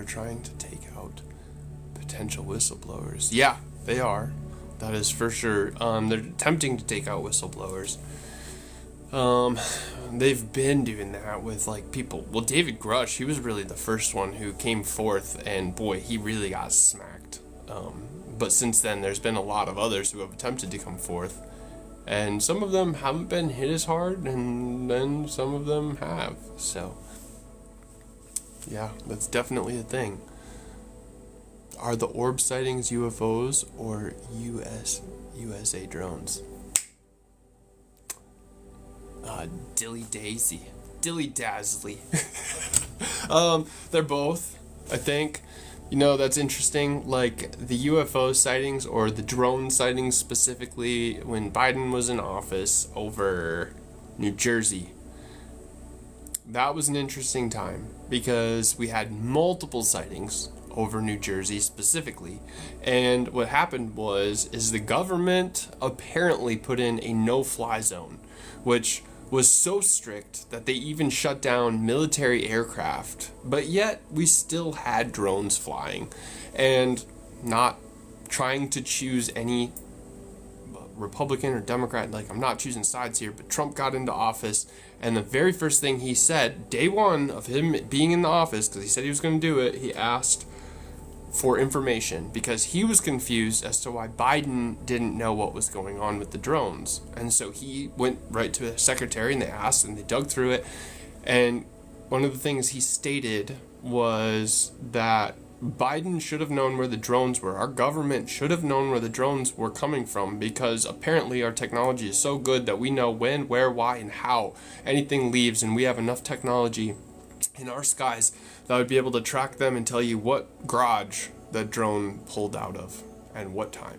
are trying to take out potential whistleblowers. Yeah, they are. That is for sure. They're attempting to take out whistleblowers. They've been doing that with like people. Well, David Grush, he was really the first one who came forth, and boy, he really got smacked. But since then, there's been a lot of others who have attempted to come forth, and some of them haven't been hit as hard, and then some of them have. So, yeah, that's definitely a thing. Are the orb sightings UFOs or USA drones? Dilly Dazzly. They're both, I think. You know, that's interesting. Like the UFO sightings or the drone sightings specifically when Biden was in office over New Jersey. That was an interesting time because we had multiple sightings over New Jersey specifically. And what happened is the government apparently put in a no-fly zone, which was so strict that they even shut down military aircraft, but yet we still had drones flying. And not trying to choose any Republican or Democrat, like I'm not choosing sides here, but Trump got into office, and the very first thing he said, day one of him being in the office, because he said he was going to do it, he asked for information because he was confused as to why Biden didn't know what was going on with the drones. And so he went right to the secretary and they asked and they dug through it. And one of the things he stated was that Biden should have known where the drones were. Our government should have known where the drones were coming from because apparently our technology is so good that we know when, where, why, and how anything leaves, and we have enough technology in our skies that would be able to track them and tell you what garage that drone pulled out of and what time.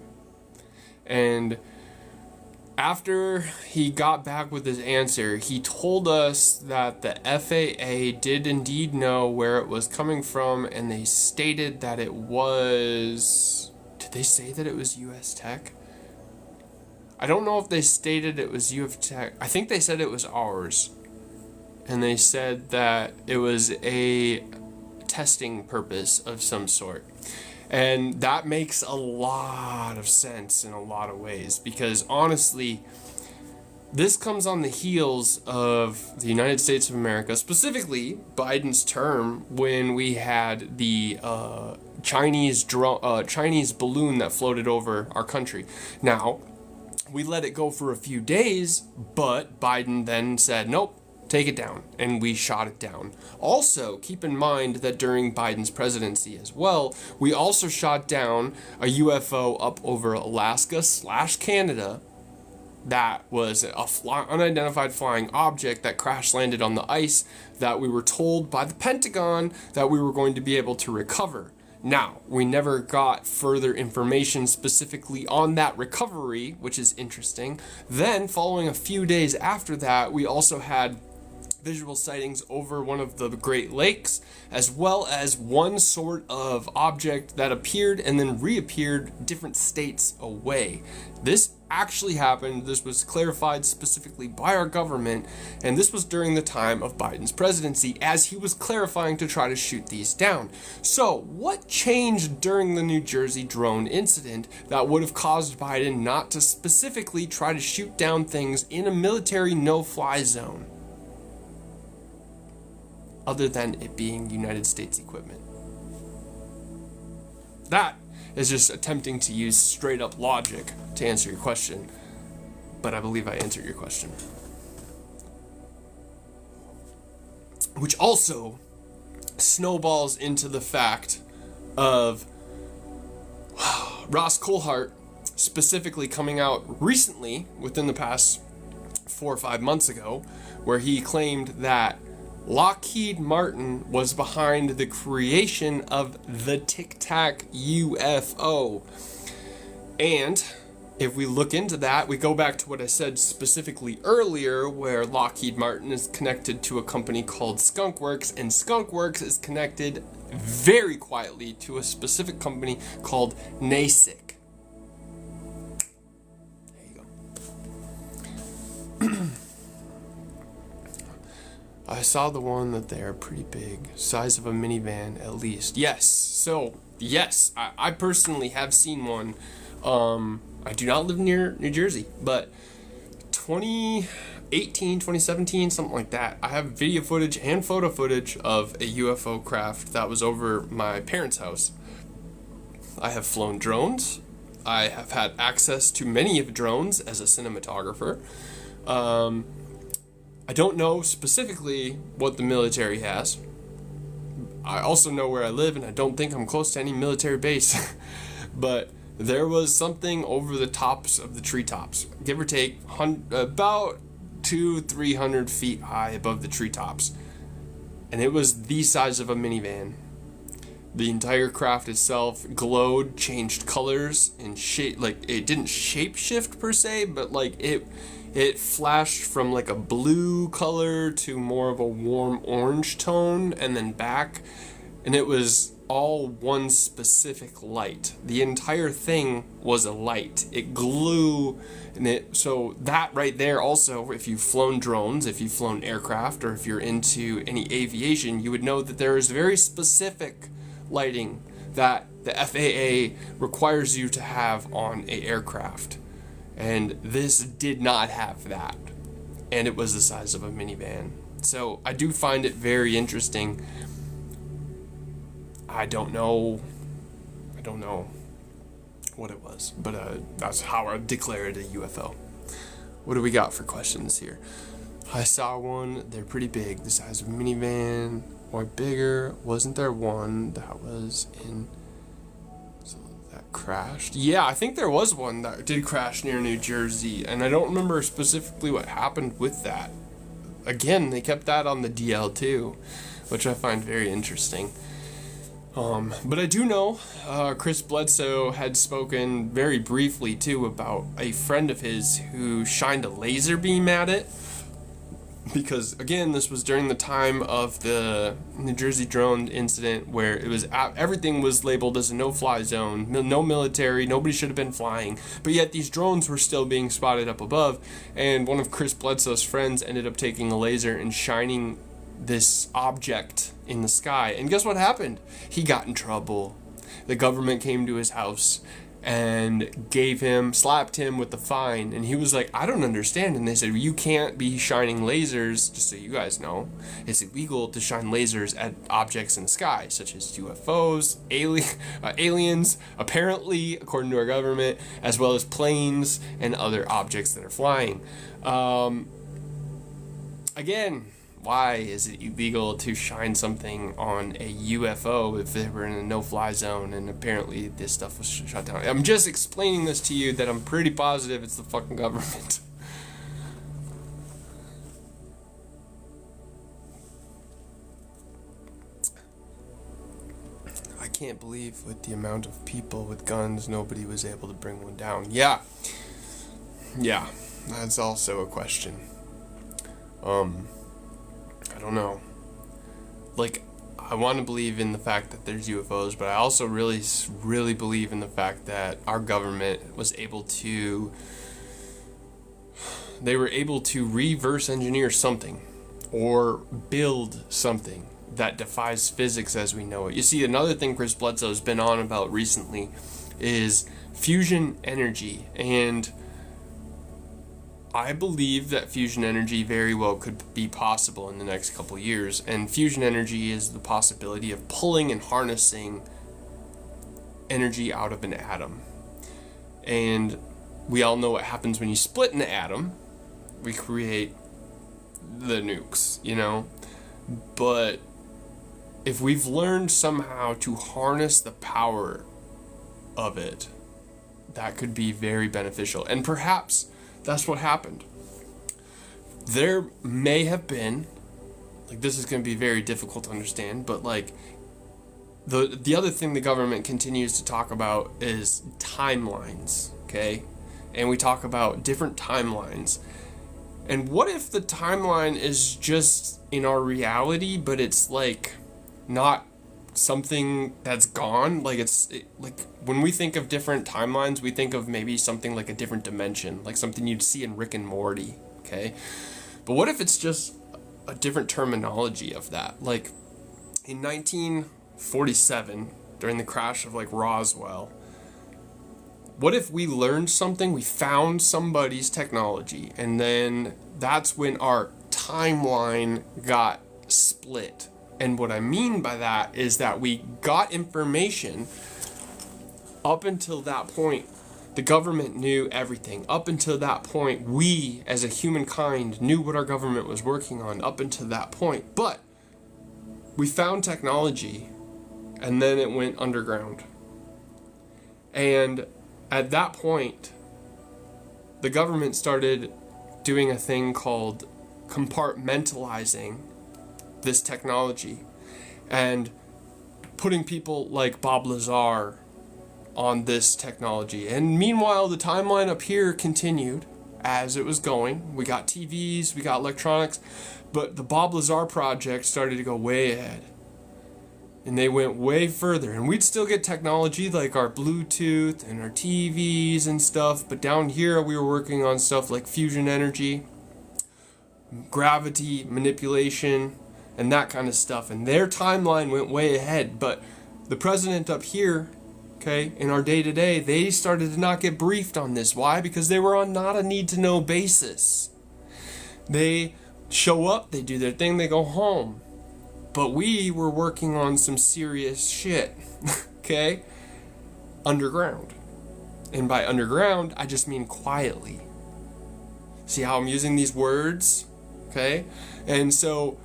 And after he got back with his answer, he told us that the FAA did indeed know where it was coming from, and they stated that it was... Did they say that it was US Tech? I don't know if they stated it was US Tech. I think they said it was ours. And they said that it was a testing purpose of some sort. And that makes a lot of sense in a lot of ways because honestly, this comes on the heels of the United States of America, specifically Biden's term when we had the Chinese balloon that floated over our country. Now, we let it go for a few days, but Biden then said, nope, take it down, and we shot it down. Also, keep in mind that during Biden's presidency as well, we also shot down a UFO up over Alaska/Canada that was a unidentified flying object that crash landed on the ice that we were told by the Pentagon that we were going to be able to recover. Now, we never got further information specifically on that recovery, which is interesting. Then, following a few days after that, we also had visual sightings over one of the Great Lakes, as well as one sort of object that appeared and then reappeared different states away. This actually happened. This was clarified specifically by our government, and this was during the time of Biden's presidency as he was clarifying to try to shoot these down. So, what changed during the New Jersey drone incident that would have caused Biden not to specifically try to shoot down things in a military no-fly zone? Other than it being United States equipment. That is just attempting to use straight up logic to answer your question, but I believe I answered your question. Which also snowballs into the fact of Ross Coulthart specifically coming out recently, within the past 4 or 5 months ago, where he claimed that Lockheed Martin was behind the creation of the Tic Tac UFO. And if we look into that, we go back to what I said specifically earlier, where Lockheed Martin is connected to a company called Skunkworks, and Skunkworks is connected very quietly to a specific company called NASIC. There you go. I saw the one that they are pretty big, size of a minivan at least. Yes, so yes, I personally have seen one. I do not live near New Jersey, but 2018, 2017, something like that, I have video footage and photo footage of a UFO craft that was over my parents' house. I have flown drones. I have had access to many of drones as a cinematographer. I don't know specifically what the military has. I also know where I live, and I don't think I'm close to any military base. But there was something over the tops of the treetops, give or take, about 200-300 feet high above the treetops. And it was the size of a minivan. The entire craft itself glowed, changed colors and shape. Like, it didn't shape shift per se, but like it flashed from like a blue color to more of a warm orange tone and then back, and it was all one specific light. The entire thing was a light. It glowed, and so that right there also, if you've flown drones, if you've flown aircraft, or if you're into any aviation, you would know that there is very specific lighting that the FAA requires you to have on a aircraft. And this did not have that. And it was the size of a minivan. So I do find it very interesting. I don't know what it was, but that's how I declare it a UFO. What do we got for questions here? I saw one. They're pretty big, the size of a minivan or bigger. Wasn't there one that was in... that crashed? Yeah, I think there was one that did crash near New Jersey, and I don't remember specifically what happened with that. Again, they kept that on the DL too, which I find very interesting. But I do know Chris Bledsoe had spoken very briefly too about a friend of his who shined a laser beam at it. Because again, this was during the time of the New Jersey drone incident, where it was everything was labeled as a no-fly zone, no military, nobody should have been flying, but yet these drones were still being spotted up above. And one of Chris Bledsoe's friends ended up taking a laser and shining this object in the sky, and guess what happened? He got in trouble. The government came to his house and slapped him with the fine, and he was like, I don't understand. And they said, you can't be shining lasers, just so you guys know, it's illegal to shine lasers at objects in the sky, such as UFOs, aliens, apparently, according to our government, as well as planes and other objects that are flying. Again, why is it illegal to shine something on a UFO if they were in a no-fly zone and apparently this stuff was shut down? I'm just explaining this to you that I'm pretty positive it's the fucking government. I can't believe with the amount of people with guns, nobody was able to bring one down. Yeah, that's also a question. I don't know. Like, I want to believe in the fact that there's UFOs, but I also really believe in the fact that our government was able to... They were able to reverse engineer something or build something that defies physics as we know it. You see, another thing Chris Bledsoe's been on about recently is fusion energy, and I believe that fusion energy very well could be possible in the next couple years. And fusion energy is the possibility of pulling and harnessing energy out of an atom. And we all know what happens when you split an atom. We create the nukes, you know? But if we've learned somehow to harness the power of it, that could be very beneficial. And perhaps that's what happened. There may have been, like, this is going to be very difficult to understand, but like the other thing the government continues to talk about is timelines, okay? And we talk about different timelines. And what if the timeline is just in our reality, but it's like not something that's gone? Like like when we think of different timelines, we think of maybe something like a different dimension, like something you'd see in Rick and Morty, okay? But what if it's just a different terminology of that. Like in 1947, during the crash of like Roswell, what if we learned something, we found somebody's technology, and then that's when our timeline got split. And what I mean by that is that we got information. Up until that point, the government knew everything. Up until that point, we as a humankind knew what our government was working on up until that point. But we found technology, and then it went underground. And at that point, the government started doing a thing called compartmentalizing this technology and putting people like Bob Lazar on this technology. And meanwhile, the timeline up here continued as it was going. We got TVs, we got electronics, but the Bob Lazar project started to go way ahead. And they went way further. And we'd still get technology like our Bluetooth and our TVs and stuff, but down here we were working on stuff like fusion energy, gravity manipulation, and that kind of stuff. And their timeline went way ahead. But the president up here, okay, in our day-to-day, they started to not get briefed on this. Why? Because they were on not a need-to-know basis. They show up, they do their thing, they go home. But we were working on some serious shit, okay? Underground. And by underground, I just mean quietly. See how I'm using these words? Okay? And so,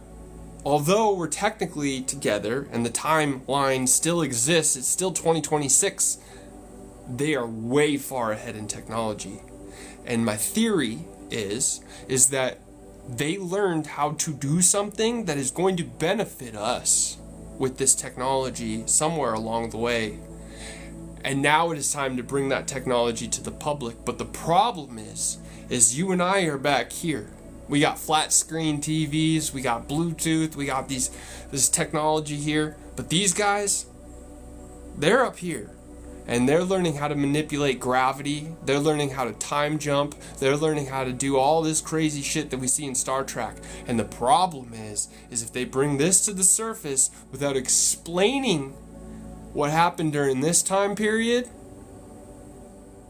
although we're technically together and the timeline still exists, it's still 2026, they are way far ahead in technology. And my theory is that they learned how to do something that is going to benefit us with this technology somewhere along the way. And now it is time to bring that technology to the public. But the problem is you and I are back here. We got flat screen TVs, we got Bluetooth, we got this technology here. But these guys, they're up here. And they're learning how to manipulate gravity. They're learning how to time jump. They're learning how to do all this crazy shit that we see in Star Trek. And the problem is if they bring this to the surface without explaining what happened during this time period,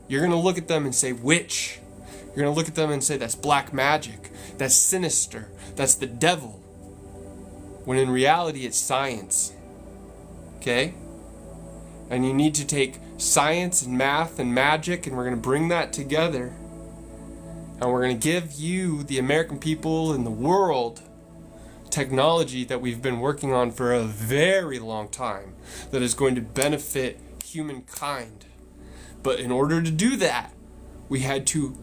you're going to look at them and say, witch. You're going to look at them and say, that's black magic. That's sinister. That's the devil. When in reality, it's science. Okay? And you need to take science and math and magic, and we're going to bring that together. And we're going to give you, the American people and the world, technology that we've been working on for a very long time that is going to benefit humankind. But in order to do that, we had to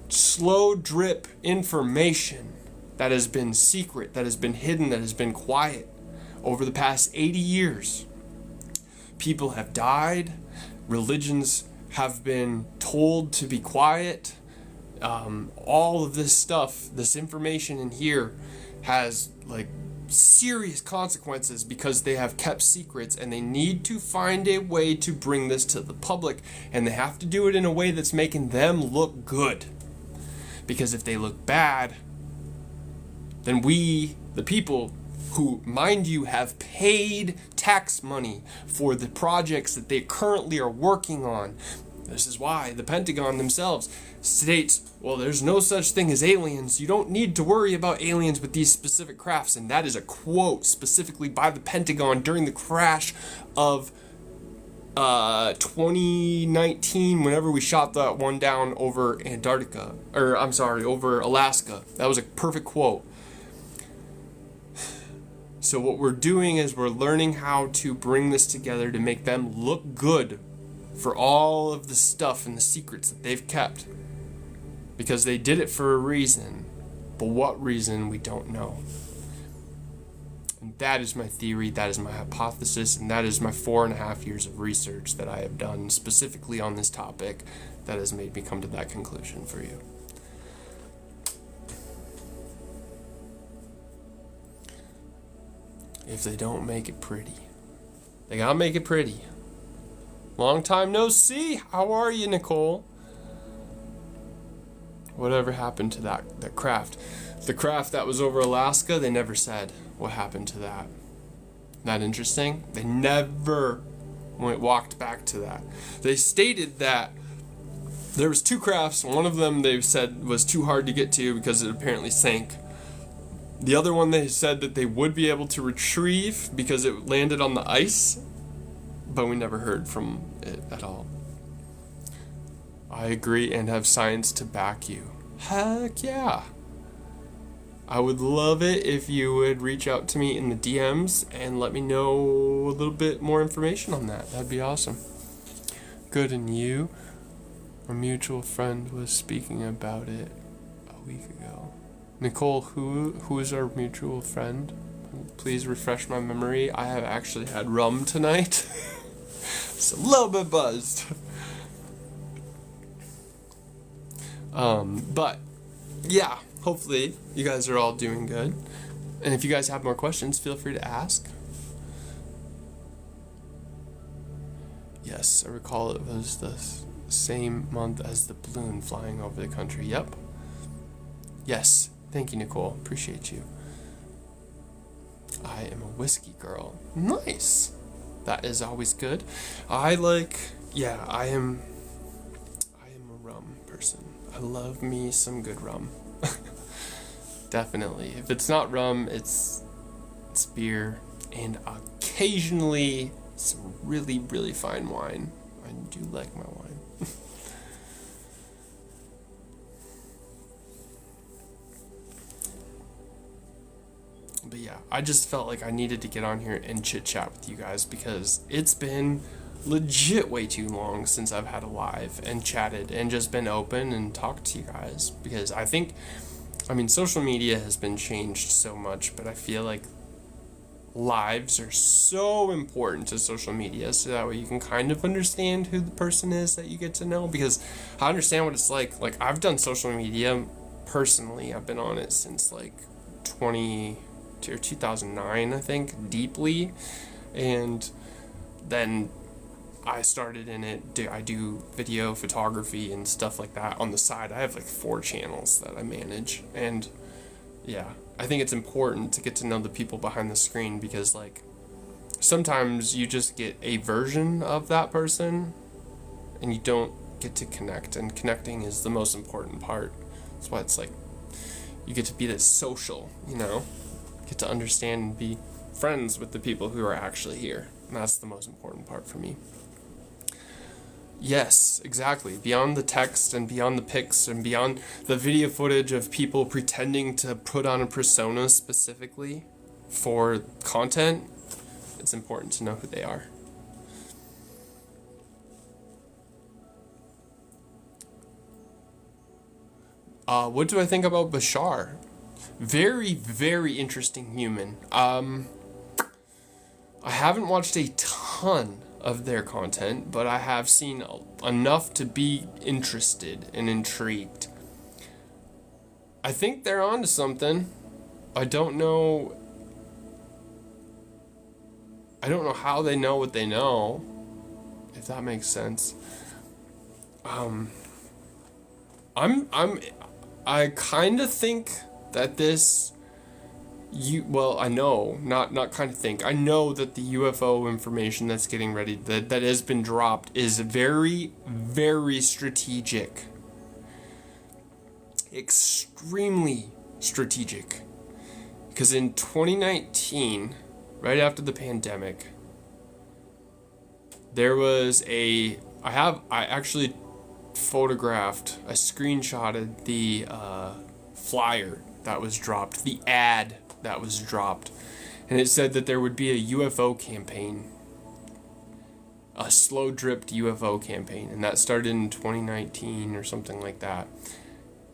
slow drip information that has been secret, that has been hidden, that has been quiet over the past 80 years. People have died. Religions have been told to be quiet. All of this stuff, this information in here has like serious consequences because they have kept secrets, and they need to find a way to bring this to the public, and they have to do it in a way that's making them look good. Because if they look bad, then we, the people, who, mind you, have paid tax money for the projects that they currently are working on. This is why the Pentagon themselves states, well, there's no such thing as aliens. You don't need to worry about aliens with these specific crafts. And that is a quote specifically by the Pentagon during the crash of 2019, whenever we shot that one down over over Alaska. That was a perfect quote. So what we're doing is we're learning how to bring this together to make them look good for all of the stuff and the secrets that they've kept. Because they did it for a reason. But what reason, we don't know. And that is my theory, that is my hypothesis, and that is my 4.5 years of research that I have done specifically on this topic that has made me come to that conclusion for you. If they don't make it pretty. They gotta make it pretty. Long time no see. How are you, Nicole? Whatever happened to that craft? The craft that was over Alaska, they never said what happened to that. Not interesting? They never walked back to that. They stated that there was 2 crafts. One of them they said was too hard to get to because it apparently sank. The other one they said that they would be able to retrieve because it landed on the ice, but we never heard from it at all. I agree and have science to back you. Heck yeah. I would love it if you would reach out to me in the DMs and let me know a little bit more information on that. That'd be awesome. Good, and you? Our mutual friend was speaking about it a week ago. Nicole, who is our mutual friend? Please refresh my memory. I have actually had rum tonight. It's a little bit buzzed. But yeah, hopefully you guys are all doing good. And if you guys have more questions, feel free to ask. Yes, I recall it was the same month as the balloon flying over the country. Yep. Yes. Thank you, Nicole. Appreciate you. I am a whiskey girl. Nice. That is always good. I am a rum person. I love me some good rum. Definitely. If it's not rum, it's beer, and occasionally some really, really fine wine. I do like my wine. But yeah, I just felt like I needed to get on here and chit chat with you guys because it's been legit way too long since I've had a live and chatted and just been open and talked to you guys, because social media has been changed so much, but I feel like lives are so important to social media, so that way you can kind of understand who the person is that you get to know, because I understand what it's like I've done social media personally. I've been on it since 2009, I think, deeply, and then I started in it. I do video photography and stuff like that on the side. I have 4 channels that I manage, and yeah, I think it's important to get to know the people behind the screen, because sometimes you just get a version of that person and you don't get to connect, and connecting is the most important part. That's why it's you get to be this social, get to understand and be friends with the people who are actually here. And that's the most important part for me. Yes, exactly. Beyond the text and beyond the pics and beyond the video footage of people pretending to put on a persona specifically for content, it's important to know who they are. What do I think about Bashar? Very, very interesting human. I haven't watched a ton of their content, but I have seen enough to be interested and intrigued. I think they're onto something. I don't know how they know what they know, if that makes sense. I kind of think that I know that the UFO information that's getting ready, that has been dropped, is very, very strategic. Extremely strategic. Because in 2019, right after the pandemic, there was I actually photographed, I screenshotted the flyer that was dropped, the ad that was dropped, and it said that there would be a UFO campaign, a slow dripped UFO campaign, and that started in 2019 or something like that.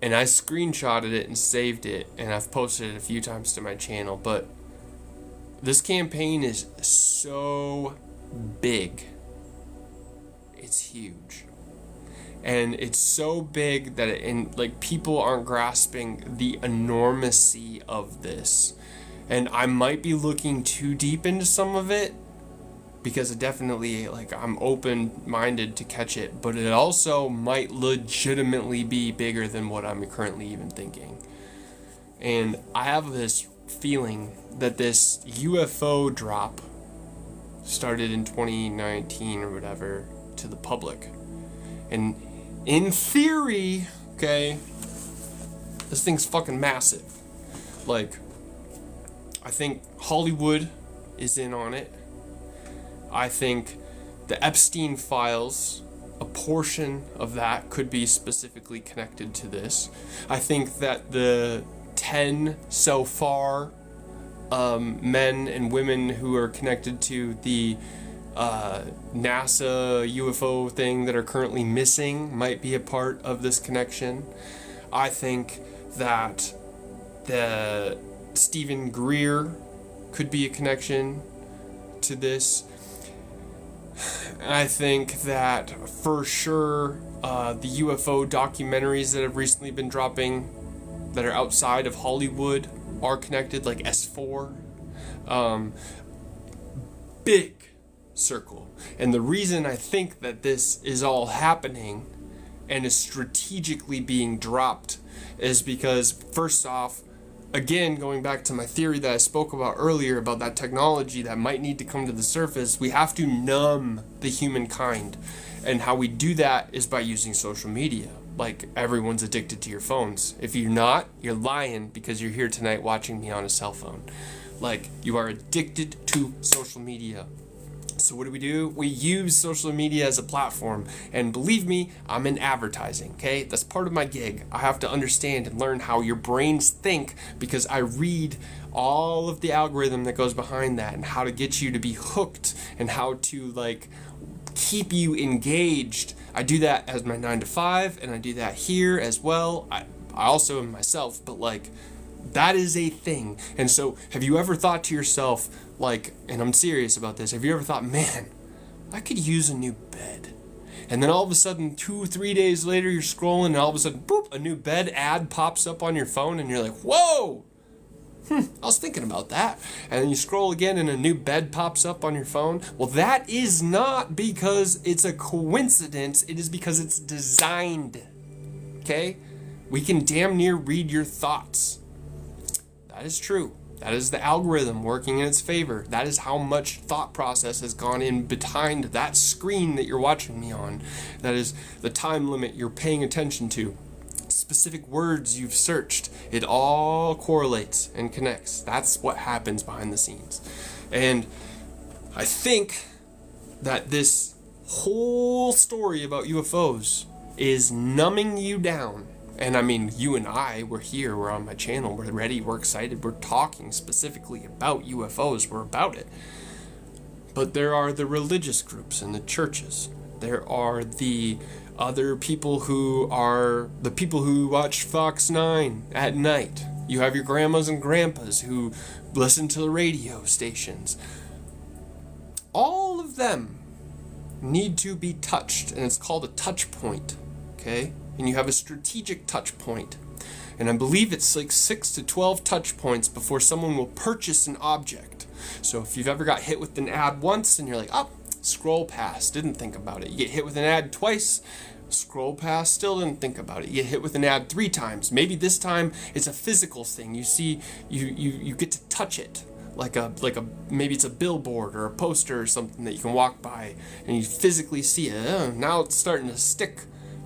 And I screenshotted it and saved it, and I've posted it a few times to my channel. But this campaign is so big, it's huge. And it's so big that people aren't grasping the enormity of this. And I might be looking too deep into some of it, because it definitely, like, I'm open-minded to catch it, but it also might legitimately be bigger than what I'm currently even thinking. And I have this feeling that this UFO drop started in 2019 or whatever to the public. And in theory, okay, this thing's fucking massive. Like, I think Hollywood is in on it. I think the Epstein files, a portion of that could be specifically connected to this. I think that the 10 so far men and women who are connected to the NASA UFO thing that are currently missing might be a part of this connection. I think that the Stephen Greer could be a connection to this. I think that for sure the UFO documentaries that have recently been dropping that are outside of Hollywood are connected, like S4. Big circle. And the reason I think that this is all happening and is strategically being dropped is because, first off, again, going back to my theory that I spoke about earlier about that technology that might need to come to the surface, we have to numb the humankind. And how we do that is by using social media. Like, everyone's addicted to your phones. If you're not, you're lying because you're here tonight watching me on a cell phone. Like, you are addicted to social media. So what do? We use social media as a platform. And believe me, I'm in advertising, okay? That's part of my gig. I have to understand and learn how your brains think because I read all of the algorithm that goes behind that and how to get you to be hooked and how to, like, keep you engaged. I do that as my 9 to 5 and I do that here as well. I also am myself, but, like, that is a thing. And so have you ever thought to yourself, like, and I'm serious about this, have you ever thought, man, I could use a new bed? And then all of a sudden, 2-3 days later, you're scrolling and all of a sudden, boop, a new bed ad pops up on your phone and you're like, whoa, I was thinking about that. And then you scroll again and a new bed pops up on your phone. Well, that is not because it's a coincidence. It is because it's designed. Okay? We can damn near read your thoughts. That is true. That is the algorithm working in its favor. That is how much thought process has gone in behind that screen that you're watching me on. That is the time limit you're paying attention to. Specific words you've searched. It all correlates and connects. That's what happens behind the scenes. And I think that this whole story about UFOs is numbing you down. And I mean, you and I, we're here, we're on my channel, we're ready, we're excited, we're talking specifically about UFOs, we're about it. But there are the religious groups and the churches. There are the other people who are the people who watch Fox 9 at night. You have your grandmas and grandpas who listen to the radio stations. All of them need to be touched, and it's called a touch point, okay? And you have a strategic touch point. And I believe it's like 6 to 12 touch points before someone will purchase an object. So if you've ever got hit with an ad once and you're like, oh, scroll past, didn't think about it. You get hit with an ad twice, scroll past, still didn't think about it. You get hit with an ad 3 times. Maybe this time it's a physical thing. You see, you get to touch it. Like a maybe it's a billboard or a poster or something that you can walk by and you physically see it. Oh, now it's starting to stick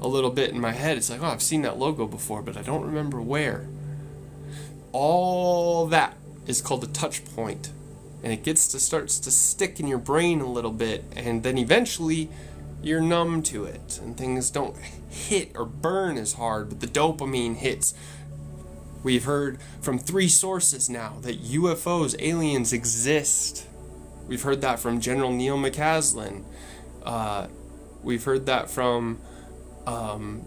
a little bit in my head. It's like, oh, I've seen that logo before, but I don't remember where. All that is called a touch point, and it starts to stick in your brain a little bit, and then eventually you're numb to it, and things don't hit or burn as hard, but the dopamine hits. We've heard from 3 sources now that UFOs, aliens, exist. We've heard that from General Neil McCaslin. We've heard that from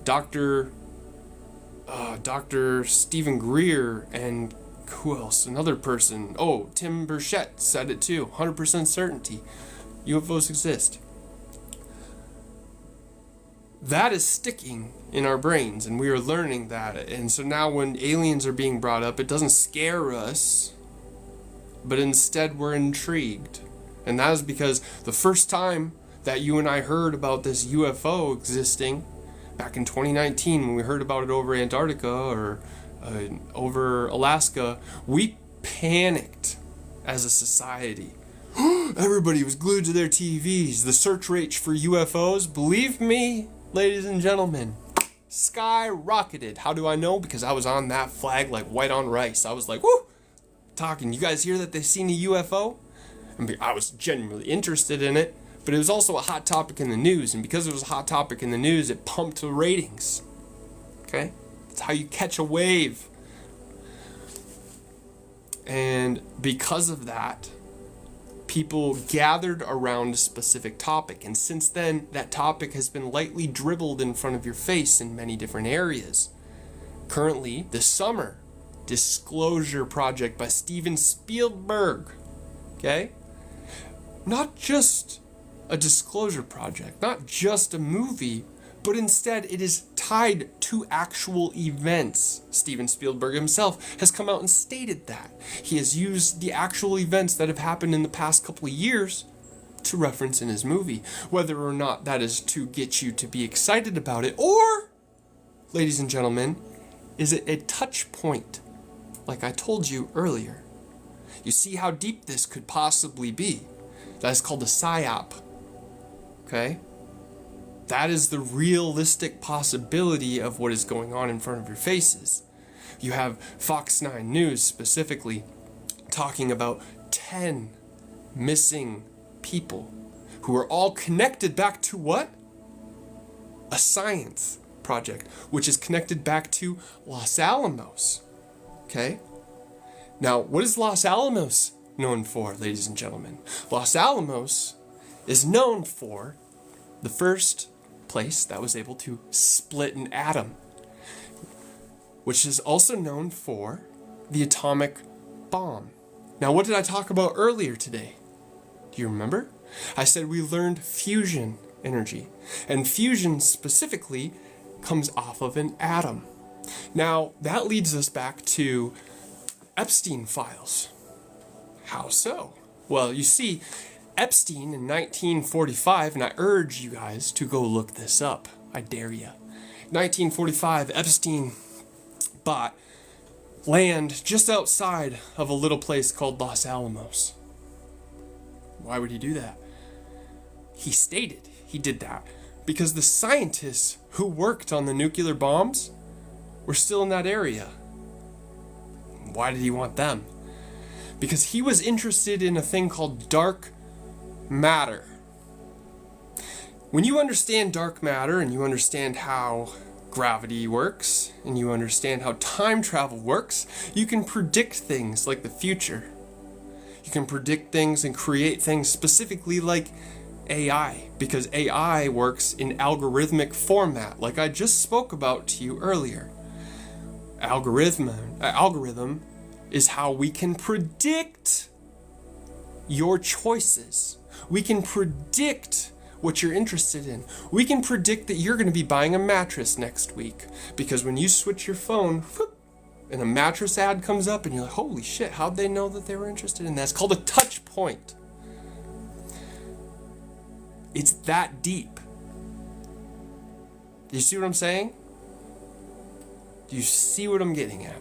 Dr. Stephen Greer, and who else? Another person. Oh, Tim Burchett said it too. 100% certainty. UFOs exist. That is sticking in our brains, and we are learning that. And so now when aliens are being brought up, it doesn't scare us, but instead we're intrigued. And that is because the first time that you and I heard about this UFO existing back in 2019, when we heard about it over Antarctica or over Alaska, we panicked as a society. Everybody was glued to their TVs. The search rate for UFOs, believe me, ladies and gentlemen, skyrocketed. How do I know? Because I was on that flag like white on rice. I was like, woo, talking. You guys hear that they've seen a UFO? I was genuinely interested in it, but it was also a hot topic in the news. And because it was a hot topic in the news, it pumped the ratings. Okay? That's how you catch a wave. And because of that, people gathered around a specific topic. And since then, that topic has been lightly dribbled in front of your face in many different areas. Currently, this summer, Disclosure Project by Steven Spielberg. Okay? Not just a disclosure project, not just a movie, but instead it is tied to actual events. Steven Spielberg himself has come out and stated that. He has used the actual events that have happened in the past couple of years to reference in his movie. Whether or not that is to get you to be excited about it, or, ladies and gentlemen, is it a touch point, like I told you earlier. You see how deep this could possibly be. That is called a psyop. Okay? That is the realistic possibility of what is going on in front of your faces. You have Fox 9 News specifically talking about 10 missing people who are all connected back to what? A science project, which is connected back to Los Alamos. Okay? Now, what is Los Alamos known for, ladies and gentlemen? Los Alamos is known for the first place that was able to split an atom, which is also known for the atomic bomb. Now, what did I talk about earlier today? Do you remember? I said we learned fusion energy, and fusion specifically comes off of an atom. Now, that leads us back to Epstein files. How so? Well, you see, Epstein in 1945, and I urge you guys to go look this up. I dare you. 1945, Epstein bought land just outside of a little place called Los Alamos. Why would he do that? He stated he did that because the scientists who worked on the nuclear bombs were still in that area. Why did he want them? Because he was interested in a thing called dark matter. When you understand dark matter and you understand how gravity works and you understand how time travel works, you can predict things like the future. You can predict things and create things specifically like AI, because AI works in algorithmic format, like I just spoke about to you earlier. Algorithm is how we can predict your choices. We can predict what you're interested in. We can predict that you're going to be buying a mattress next week, because when you switch your phone, whoop, and a mattress ad comes up and you're like, holy shit, how'd they know that they were interested in that? It's called a touch point. It's that deep. Do you see what I'm saying? Do you see what I'm getting at?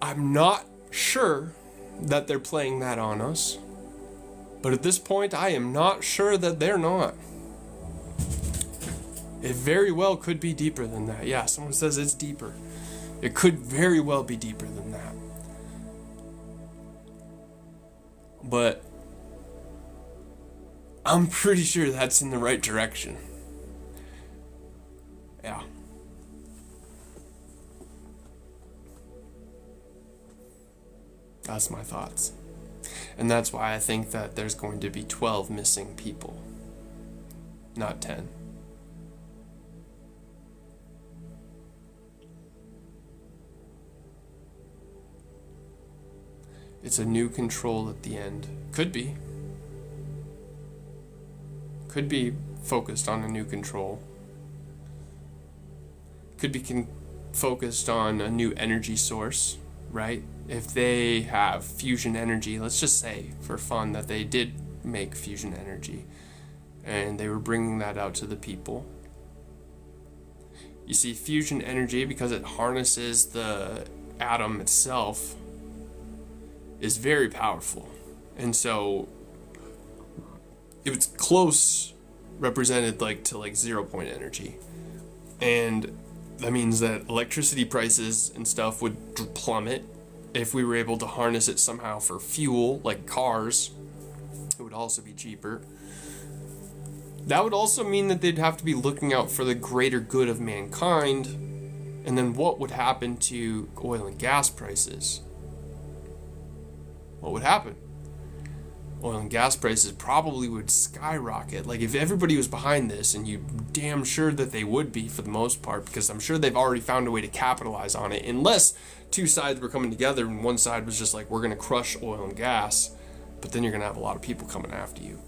I'm not sure that they're playing that on us, but at this point, I am not sure that they're not. It very well could be deeper than that. Yeah, someone says it's deeper. It could very well be deeper than that. But I'm pretty sure that's in the right direction. Yeah. That's my thoughts. And that's why I think that there's going to be 12 missing people, not 10. It's a new control at the end. Could be. Could be focused on a new control. Could be focused on a new energy source. right? If they have fusion energy, let's just say for fun that they did make fusion energy and they were bringing that out to the people. You see, fusion energy, because it harnesses the atom itself, is very powerful. And so it was close represented to 0 point energy. And that means that electricity prices and stuff would plummet if we were able to harness it somehow for fuel, like cars. It would also be cheaper. That would also mean that they'd have to be looking out for the greater good of mankind. And then what would happen to oil and gas prices? What would happen? Oil and gas prices probably would skyrocket. Like, if everybody was behind this, and you damn sure that they would be for the most part, because I'm sure they've already found a way to capitalize on it, unless two sides were coming together and one side was just like, we're going to crush oil and gas, but then you're going to have a lot of people coming after you.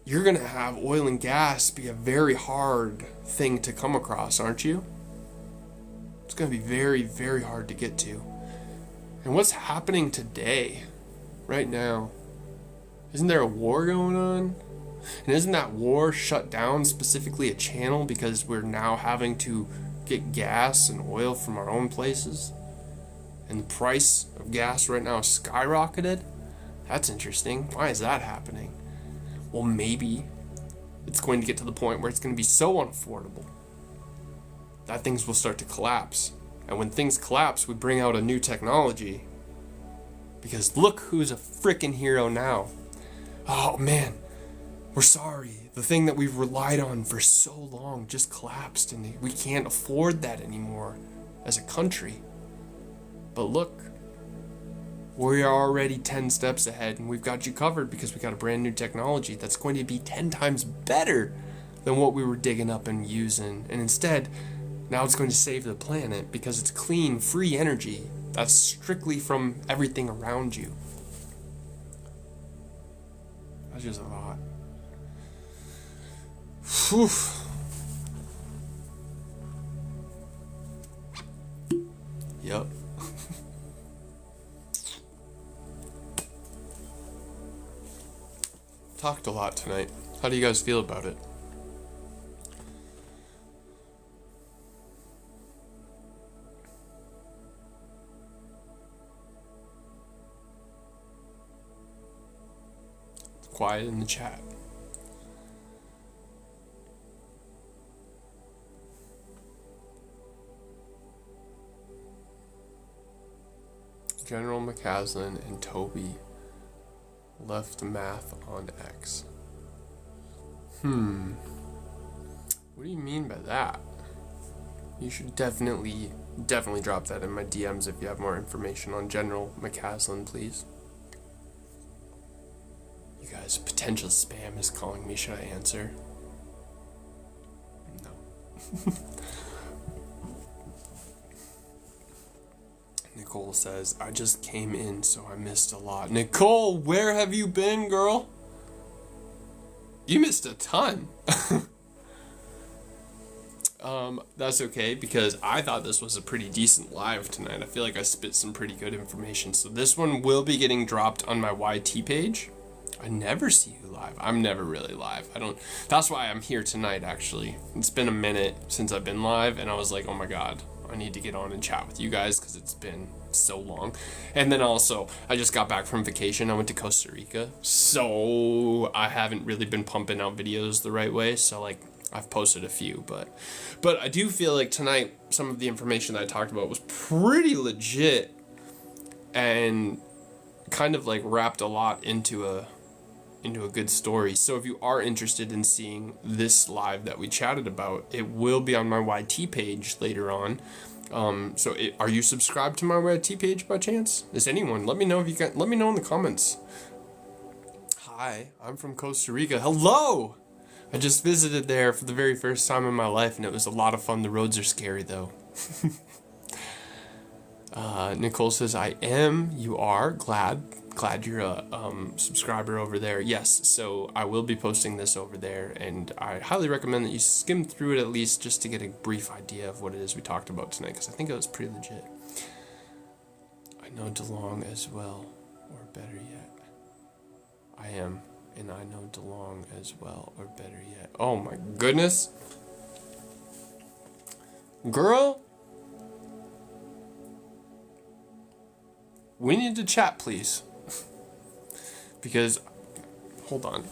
You're going to have oil and gas be a very hard thing to come across, aren't you? It's going to be very, very hard to get to. And what's happening today, right now? Isn't there a war going on? And isn't that war shut down specifically a channel because we're now having to get gas and oil from our own places? And the price of gas right now is skyrocketed? That's interesting. Why is that happening? Well, maybe it's going to get to the point where it's going to be so unaffordable that things will start to collapse. And when things collapse, we bring out a new technology. Because look who's a frickin' hero now. Oh man, we're sorry. The thing that we've relied on for so long just collapsed, and we can't afford that anymore as a country. But look, we are already 10 steps ahead, and we've got you covered because we got a brand new technology that's going to be 10 times better than what we were digging up and using. And instead, now it's going to save the planet because it's clean, free energy that's strictly from everything around you. That's just a lot. Whew. Yep. Talked a lot tonight. How do you guys feel about it? Quiet in the chat. General McCaslin and Toby left math on X. What do you mean by that? You should definitely drop that in my DMs if you have more information on General McCaslin, please. You guys, potential spam is calling me. Should I answer? No. Nicole says, I just came in, so I missed a lot. Nicole, where have you been, girl? You missed a ton. That's okay, because I thought this was a pretty decent live tonight. I feel like I spit some pretty good information. So this one will be getting dropped on my YT page. I never see you live. I'm never really live. That's why I'm here tonight, actually. It's been a minute since I've been live, and I was like, oh my god, I need to get on and chat with you guys because it's been so long. And then also, I just got back from vacation. I went to Costa Rica, so I haven't really been pumping out videos the right way. So I've posted a few, but I do feel like tonight some of the information that I talked about was pretty legit and kind of wrapped a lot into a good story. So if you are interested in seeing this live that we chatted about, it will be on my YT page later on. Are you subscribed to my YT page by chance? Is anyone? Let me know let me know in the comments. Hi, I'm from Costa Rica. Hello! I just visited there for the very first time in my life, and it was a lot of fun. The roads are scary though. Nicole says, I am, you are, glad glad you're a subscriber over there. Yes, so I will be posting this over there, and I highly recommend that you skim through it at least just to get a brief idea of what it is we talked about tonight, because I think it was pretty legit. I know DeLong as well, or better yet, I am, and I know DeLong as well, or better yet. Oh my goodness. Girl, we need to chat, please. Because, hold on.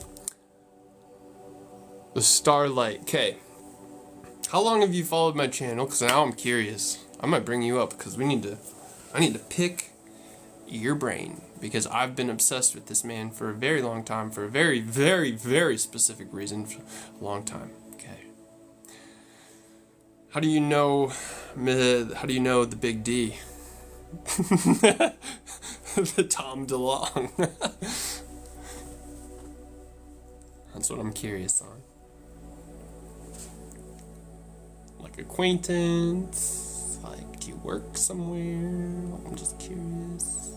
The Starlight. Okay. How long have you followed my channel? Because now I'm curious. I might bring you up because I need to pick your brain. Because I've been obsessed with this man for a very long time, for a very, very, very specific reason. For a long time. Okay. How do you know the Big D? The Tom DeLonge. That's what I'm curious on. Like acquaintance? Like, do you work somewhere? I'm just curious.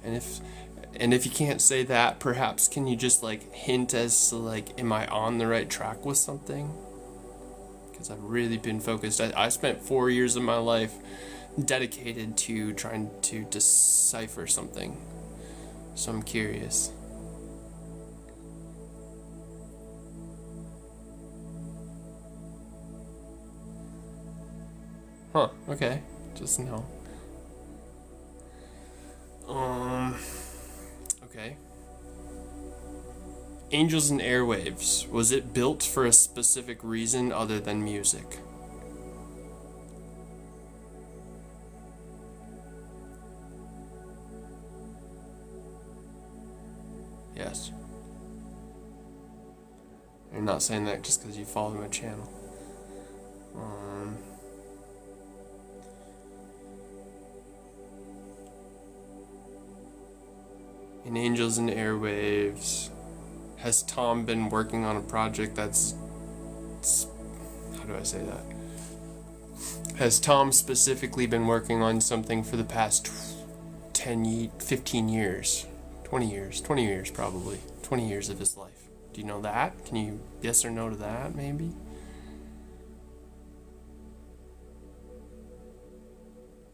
And if you can't say that, perhaps can you just like hint as to like, am I on the right track with something? Because I've really been focused. I spent 4 years of my life dedicated to trying to decipher something. So I'm curious. Huh, okay. Just no. Okay. Angels and Airwaves. Was it built for a specific reason other than music? Yes. You're not saying that just because you follow my channel. In Angels and Airwaves, has Tom been working on a project that's... How do I say that? Has Tom specifically been working on something for the past 15 years? 20 years probably. 20 years of his life. Do you know that? Can you yes or no to that, maybe?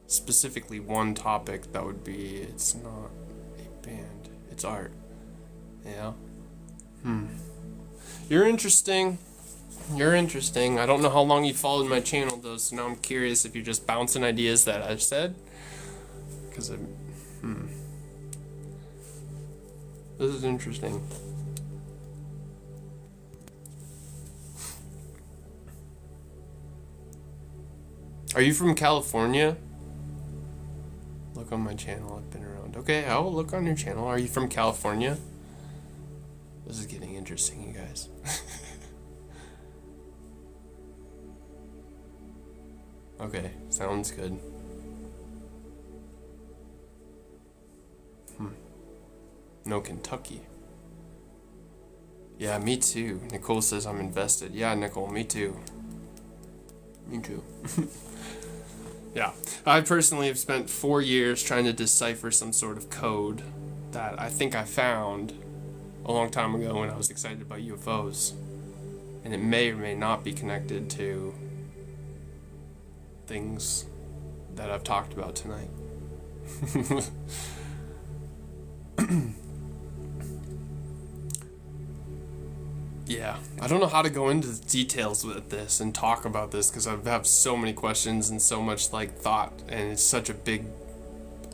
Specifically one topic, that would be, it's not a band, it's art. Yeah? You're interesting. You're interesting. I don't know how long you followed my channel though, so now I'm curious if you're just bouncing ideas that I've said. Because this is interesting. Are you from California? Look on my channel, I've been around. Okay, I will look on your channel. Are you from California? This is getting interesting, you guys. Okay, sounds good. No, Kentucky. Yeah, me too. Nicole says I'm invested. Yeah, Nicole, me too. Me too. Yeah, I personally have spent 4 years trying to decipher some sort of code that I think I found a long time ago when I was excited about UFOs. And it may or may not be connected to things that I've talked about tonight. Yeah, I don't know how to go into the details with this and talk about this because I have so many questions and so much like thought, and it's such a big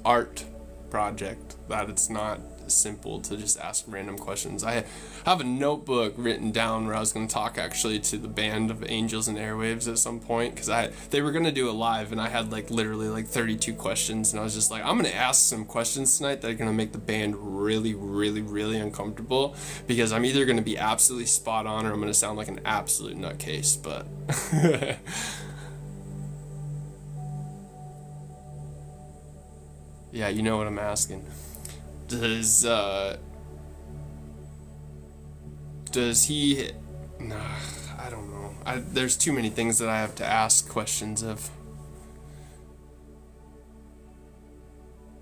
art project that it's not simple to just ask random questions. I have a notebook written down where I was going to talk actually to the band of Angels and Airwaves at some point because they were going to do it live, and I had like literally like 32 questions, and I was just like, I'm going to ask some questions tonight that are going to make the band really, really, really uncomfortable because I'm either going to be absolutely spot on or I'm going to sound like an absolute nutcase, but yeah, you know what I'm asking. Does he... Nah, I don't know. There's too many things that I have to ask questions of.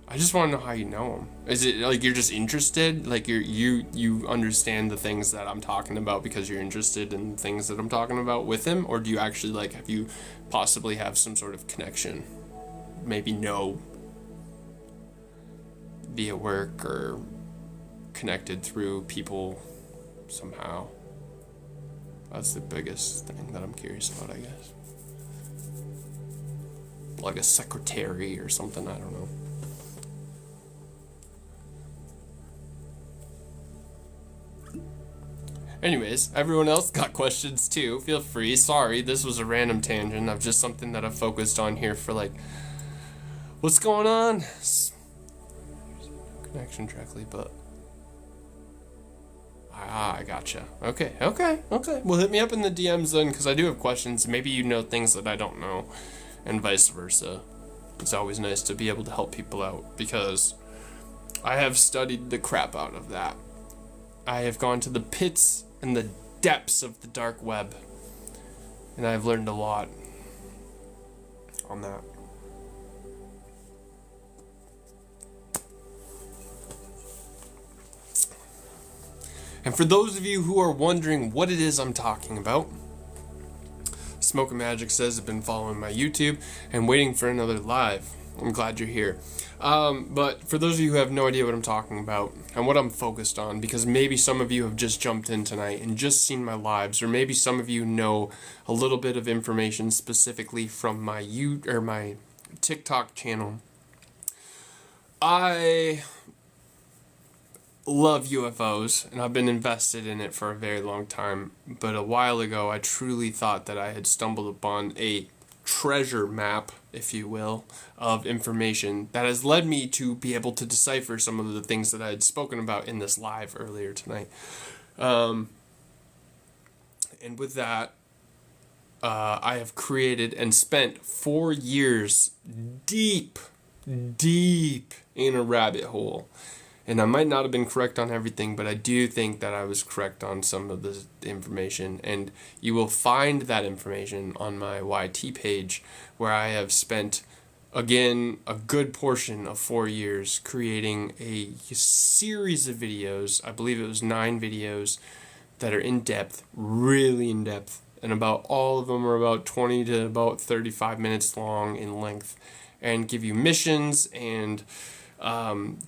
I just want to know how you know them. Is it like you're just interested? Like you understand the things that I'm talking about because you're interested in things that I'm talking about with him, or do you actually like have you possibly have some sort of connection? Maybe know via work or connected through people somehow. That's the biggest thing that I'm curious about, I guess. Like a secretary or something, I don't know. Anyways, everyone else got questions too. Feel free. Sorry, this was a random tangent of just something that I've focused on here for like, what's going on? Connection directly, but I gotcha. Okay. Well, hit me up in the DMs then, because I do have questions. Maybe you know things that I don't know, and vice versa. It's always nice to be able to help people out, because I have studied the crap out of that. I have gone to the pits and the depths of the dark web, and I've learned a lot on that. And for those of you who are wondering what it is I'm talking about, Smoke and Magic says I've been following my YouTube and waiting for another live. I'm glad you're here. But for those of you who have no idea what I'm talking about and what I'm focused on, because maybe some of you have just jumped in tonight and just seen my lives, or maybe some of you know a little bit of information specifically from my my TikTok channel. I love UFOs, and I've been invested in it for a very long time. But a while ago, I truly thought that I had stumbled upon a treasure map, if you will, of information that has led me to be able to decipher some of the things that I had spoken about in this live earlier tonight. And with that, I have created and spent 4 years deep in a rabbit hole. And I might not have been correct on everything, but I do think that I was correct on some of the information. And you will find that information on my YT page, where I have spent, again, a good portion of 4 years creating a series of videos. I believe it was 9 videos that are in depth, really in depth. And about all of them are about 20 to about 35 minutes long in length, and give you missions and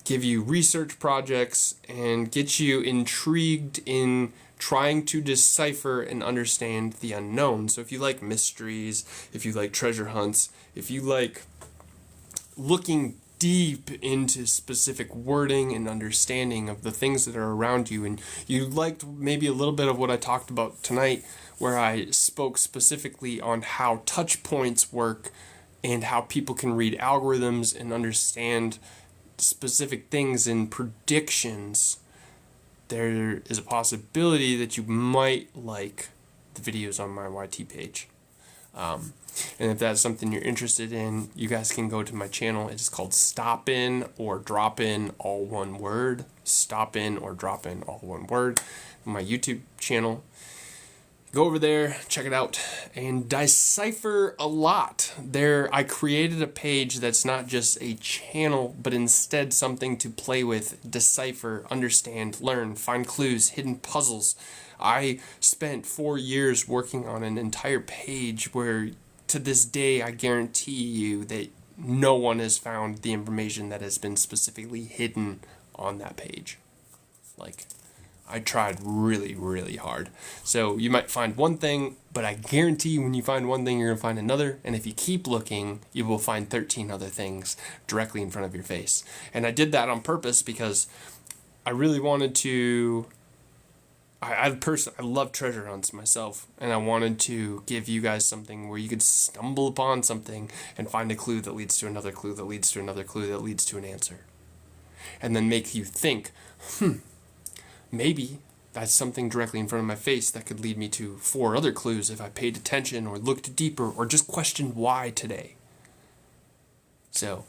give you research projects and get you intrigued in trying to decipher and understand the unknown. So if you like mysteries, if you like treasure hunts, if you like looking deep into specific wording and understanding of the things that are around you, and you liked maybe a little bit of what I talked about tonight, where I spoke specifically on how touch points work and how people can read algorithms and understand specific things in predictions, there is a possibility that you might like the videos on my YT page. And if that's something you're interested in, you guys can go to my channel. It's called Stop In or Drop In, all one word. Stop In or Drop In, all one word. My YouTube channel. Go over there, check it out, and decipher a lot. There, I created a page that's not just a channel, but instead something to play with, decipher, understand, learn, find clues, hidden puzzles. I spent 4 years working on an entire page where, to this day, I guarantee you that no one has found the information that has been specifically hidden on that page. Like, I tried really, really hard. So you might find one thing, but I guarantee you when you find one thing, you're going to find another. And if you keep looking, you will find 13 other things directly in front of your face. And I did that on purpose because I really wanted to... I love treasure hunts myself, and I wanted to give you guys something where you could stumble upon something and find a clue that leads to another clue that leads to another clue that leads to an answer. And then make you think, maybe that's something directly in front of my face that could lead me to 4 other clues if I paid attention or looked deeper or just questioned why today. So,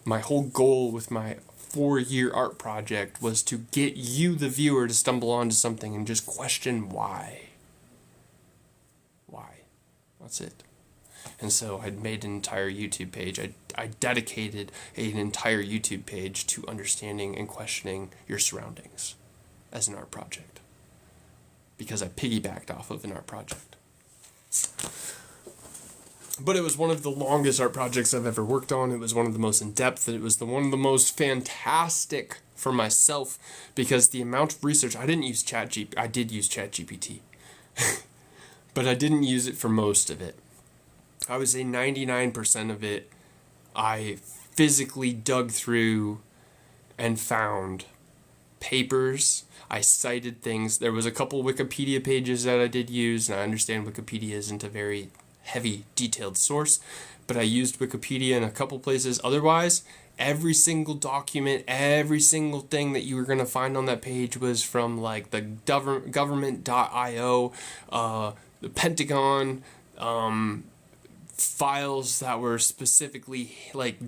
my whole goal with my 4-year art project was to get you, the viewer, to stumble onto something and just question why. Why? That's it. And so I'd made an entire YouTube page. I dedicated an entire YouTube page to understanding and questioning your surroundings as an art project, because I piggybacked off of an art project. But it was one of the longest art projects I've ever worked on. It was one of the most in-depth. It was one of the most fantastic for myself, because the amount of research, I did use ChatGPT, but I didn't use it for most of it. I would say 99% of it, I physically dug through and found papers. I cited things. There was a couple Wikipedia pages that I did use, and I understand Wikipedia isn't a very heavy, detailed source, but I used Wikipedia in a couple places. Otherwise, every single document, every single thing that you were going to find on that page was from like the government.io, the Pentagon, files that were specifically like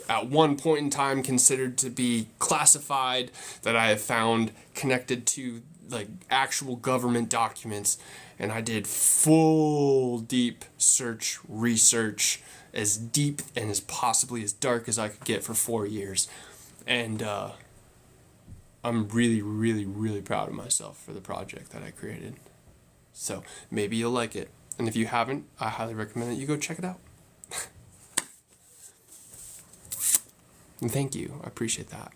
at one point in time considered to be classified, that I have found connected to like actual government documents. And I did full deep search research, as deep and as possibly as dark as I could get, for 4 years. And I'm really, really, really proud of myself for the project that I created. So maybe you'll like it. And if you haven't, I highly recommend that you go check it out. And thank you. I appreciate that.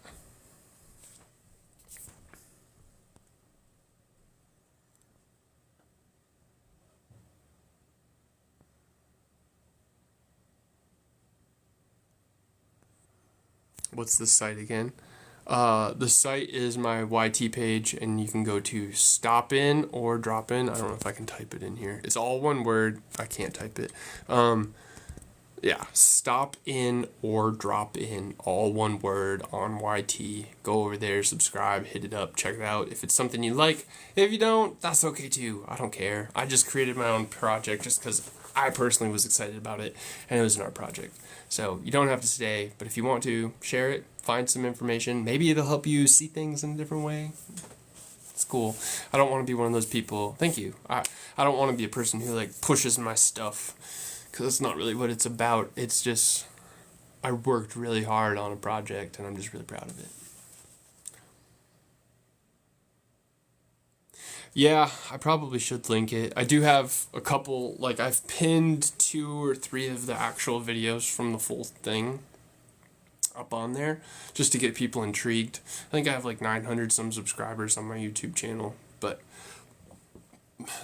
What's the site again? The site is my YT page, and you can go to Stop In or Drop In. I don't know if I can type it in here. It's all one word. I can't type it. Yeah, Stop In or Drop In, all one word, on YT. Go over there, subscribe, hit it up, check it out. If it's something you like, if you don't, that's okay too. I don't care. I just created my own project just because I personally was excited about it, and it was an art project. So you don't have to stay, but if you want to, share it, find some information. Maybe it'll help you see things in a different way. It's cool. I don't want to be one of those people. Thank you. I don't want to be a person who like pushes my stuff, because that's not really what it's about. It's just, I worked really hard on a project, and I'm just really proud of it. Yeah, I probably should link it. I do have a couple, like I've pinned 2 or 3 of the actual videos from the full thing up on there, just to get people intrigued. I think I have like 900 some subscribers on my YouTube channel, but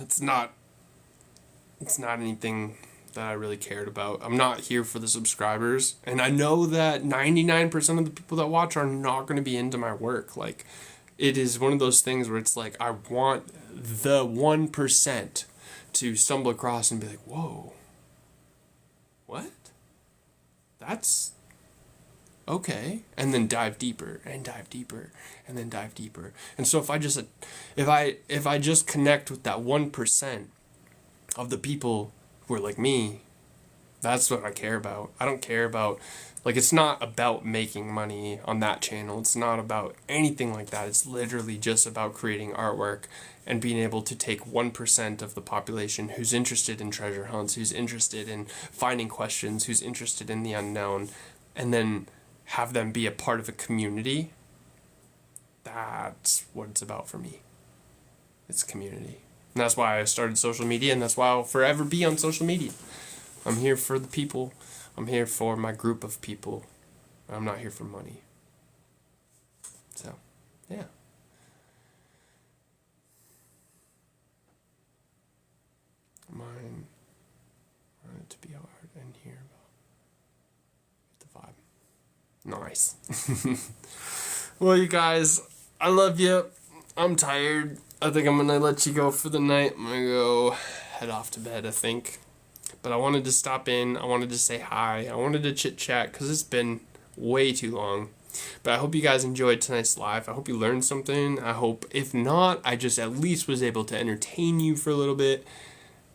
it's not anything that I really cared about. I'm not here for the subscribers, and I know that 99% of the people that watch are not going to be into my work. Like, it is one of those things where it's like, I want the 1% to stumble across and be like, whoa, what? That's okay. And then dive deeper and dive deeper and then dive deeper. And so if I just connect with that 1% of the people who are like me, that's what I care about. I don't care about, like, it's not about making money on that channel. It's not about anything like that. It's literally just about creating artwork and being able to take 1% of the population who's interested in treasure hunts, who's interested in finding questions, who's interested in the unknown, and then have them be a part of a community. That's what it's about for me. It's community. And that's why I started social media, and that's why I'll forever be on social media. I'm here for the people. I'm here for my group of people. I'm not here for money. So, yeah. Mine wanted to be hard and hear about the vibe. Nice. Well, you guys, I love you. I'm tired. I think I'm going to let you go for the night. I'm going to go head off to bed, I think. But I wanted to stop in. I wanted to say hi. I wanted to chit-chat because it's been way too long. But I hope you guys enjoyed tonight's live. I hope you learned something. I hope, if not, I just at least was able to entertain you for a little bit.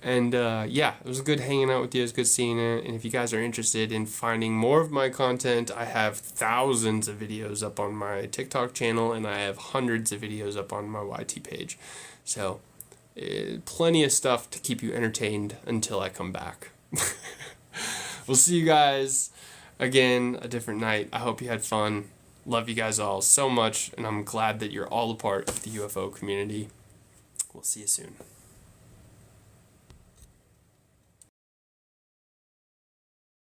And yeah, it was good hanging out with you. It was good seeing it. And if you guys are interested in finding more of my content, I have thousands of videos up on my TikTok channel, and I have hundreds of videos up on my YT page. So plenty of stuff to keep you entertained until I come back. We'll see you guys again a different night. I hope you had fun. Love you guys all so much, and I'm glad that you're all a part of the UFO community. We'll see you soon.